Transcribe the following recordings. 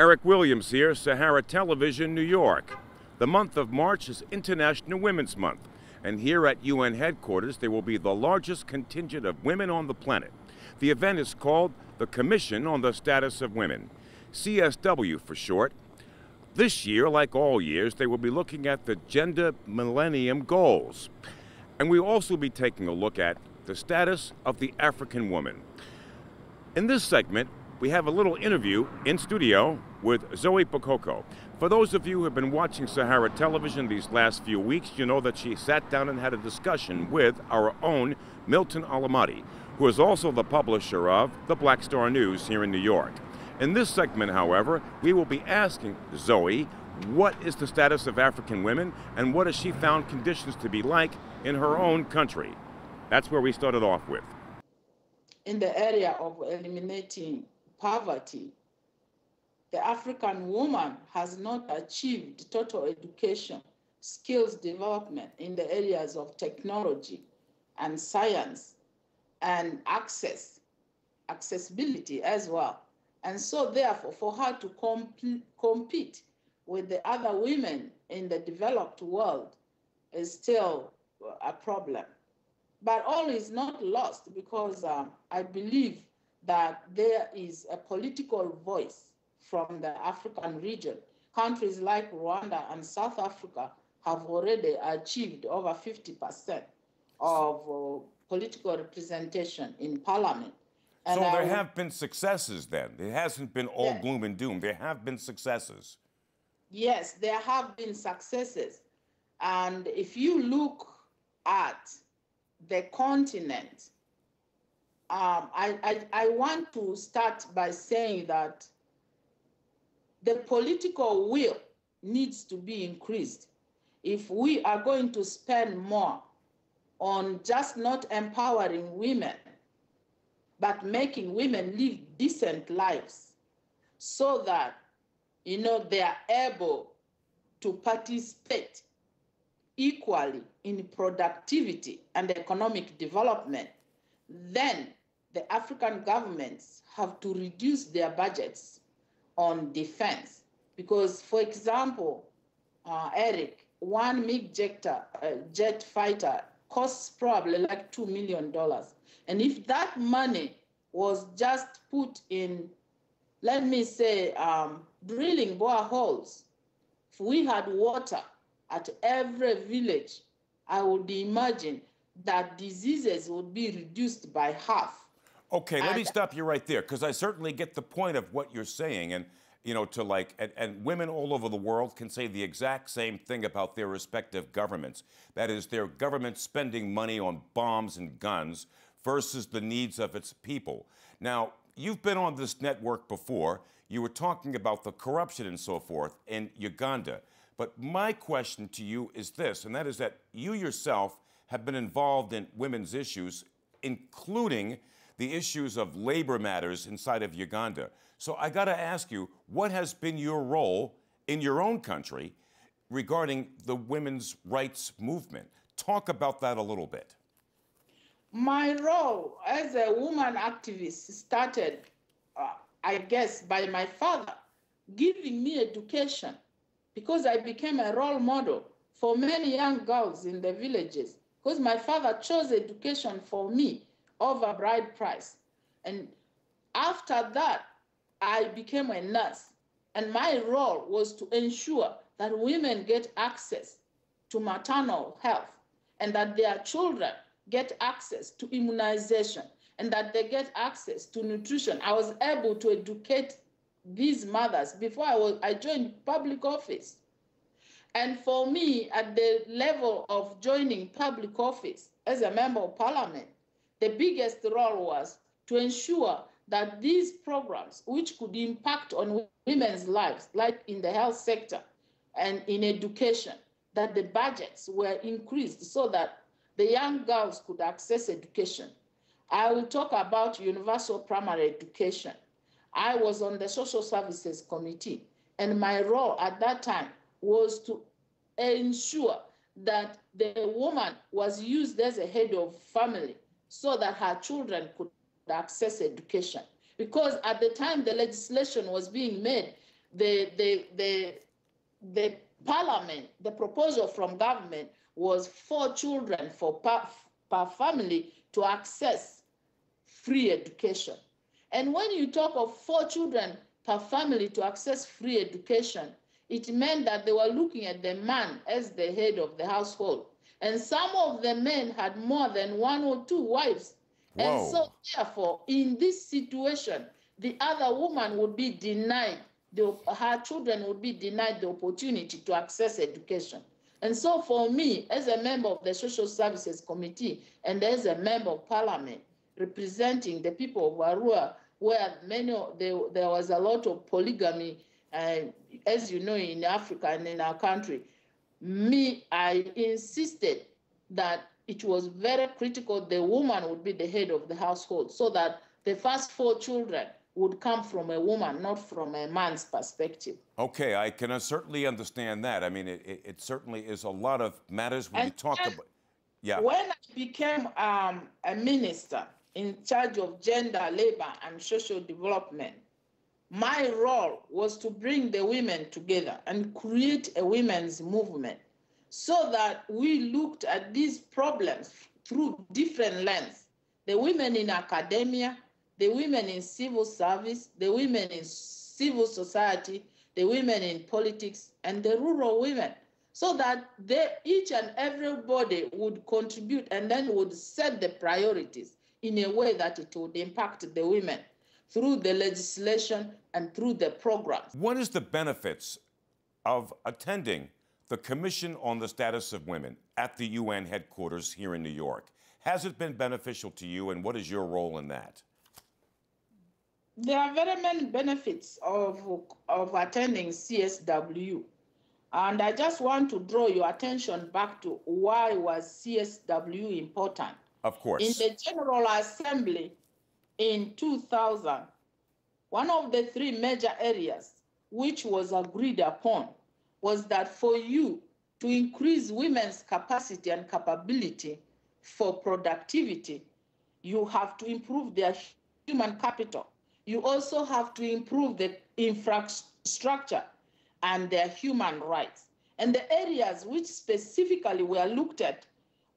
Eric Williams here, Sahara Television, New York. The month of March is International Women's Month, and here at UN headquarters there will be the largest contingent of women on the planet. The event is called the Commission on the Status of Women, CSW for short. This year, like all years, they will be looking at the Gender Millennium Goals. And we'll also be taking a look at the status of the African woman. In this segment, we have a little interview in studio with Zoe Bakoko. For those of you who have been watching Sahara Television these last few weeks, you know that she sat down and had a discussion with our own Milton Alamati, who is also the publisher of the Black Star News here in New York. In this segment, however, we will be asking Zoe what is the status of African women and what has she found conditions to be like in her own country. That's where we started off with. In the area of eliminating poverty, the African woman has not achieved total education, skills development in the areas of technology and science and accessibility as well. And so therefore, for her to compete with the other women in the developed world is still a problem. But all is not lost because I believe that there is a political voice from the African region. Countries like Rwanda and South Africa have already achieved over 50% of political representation in parliament. And so there have been successes then. It hasn't been all gloom and doom. There have been successes. Yes, there have been successes. And if you look at the continent, I want to start by saying that the political will needs to be increased if we are going to spend more on just not empowering women, but making women live decent lives so that, they are able to participate equally in productivity and economic development. Then the African governments have to reduce their budgets on defense. Because, for example, Eric, one MiG jet fighter costs probably like $2 million. And if that money was just put in, let me say, drilling boreholes, if we had water at every village, I would imagine that diseases would be reduced by half. Okay, let me stop you right there, because I certainly get the point of what you're saying. And, and women all over the world can say the exact same thing about their respective governments. That is, their government spending money on bombs and guns versus the needs of its people. Now, you've been on this network before. You were talking about the corruption and so forth in Uganda. But my question to you is this, and that is that you yourself have been involved in women's issues, including the issues of labor matters inside of Uganda. So I got to ask you, what has been your role in your own country regarding the women's rights movement? Talk about that a little bit. My role as a woman activist started, I guess, by my father giving me education, because I became a role model for many young girls in the villages, because my father chose education for me over bride price. And after that, I became a nurse. And my role was to ensure that women get access to maternal health and that their children get access to immunization and that they get access to nutrition. I was able to educate these mothers before I joined public office. And for me, at the level of joining public office as a member of parliament, the biggest role was to ensure that these programs, which could impact on women's lives, like in the health sector and in education, that the budgets were increased so that the young girls could access education. I will talk about universal primary education. I was on the Social Services Committee, and my role at that time was to ensure that the woman was used as a head of family so that her children could access education. Because at the time the legislation was being made, the parliament, the proposal from government was 4 children per family to access free education. And when you talk of 4 children per family to access free education, it meant that they were looking at the man as the head of the household. And some of the men had more than 1 or 2 wives. Whoa. And so therefore, in this situation, the other woman would be denied, her children would be denied the opportunity to access education. And so for me, as a member of the Social Services Committee and as a member of Parliament representing the people of Arua, where there was a lot of polygamy, as you know, in Africa and in our country, I insisted that it was very critical the woman would be the head of the household so that the first 4 children would come from a woman, not from a man's perspective. Okay, I can certainly understand that. I mean, it certainly is a lot of matters when you talk about. Yeah. When I became a minister in charge of gender, labor, and social development, my role was to bring the women together and create a women's movement so that we looked at these problems through different lenses. The women in academia, the women in civil service, the women in civil society, the women in politics, and the rural women, so that each and everybody would contribute and then would set the priorities in a way that it would impact the women through the legislation and through the programs. What is the benefits of attending the Commission on the Status of Women at the UN headquarters here in New York? Has it been beneficial to you, and what is your role in that? There are very many benefits of attending CSW. And I just want to draw your attention back to why was CSW important. Of course. In the General Assembly in 2000, one of the 3 major areas which was agreed upon was that for you to increase women's capacity and capability for productivity, you have to improve their human capital. You also have to improve the infrastructure and their human rights. And the areas which specifically were looked at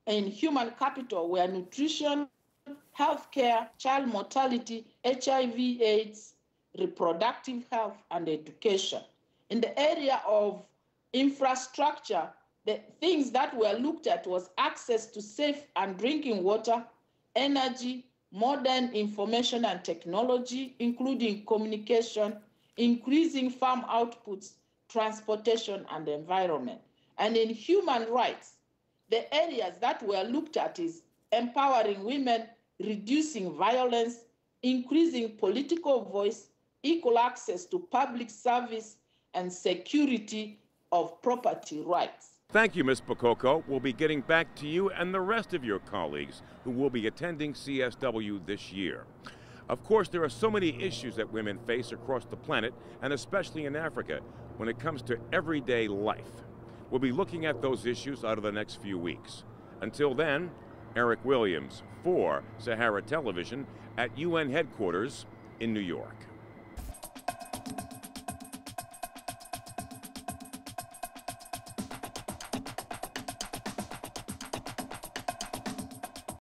in human capital were nutrition, healthcare, child mortality, HIV/AIDS, reproductive health, and education. In the area of infrastructure, the things that were looked at was access to safe and drinking water, energy, modern information and technology, including communication, increasing farm outputs, transportation, and environment. And in human rights, the areas that were looked at is empowering women, reducing violence, increasing political voice, equal access to public service, and security of property rights. Thank you, Ms. Bakoko. We'll be getting back to you and the rest of your colleagues who will be attending CSW this year. Of course, there are so many issues that women face across the planet, and especially in Africa, when it comes to everyday life. We'll be looking at those issues out of the next few weeks. Until then, Eric Williams for Sahara Television at UN headquarters in New York.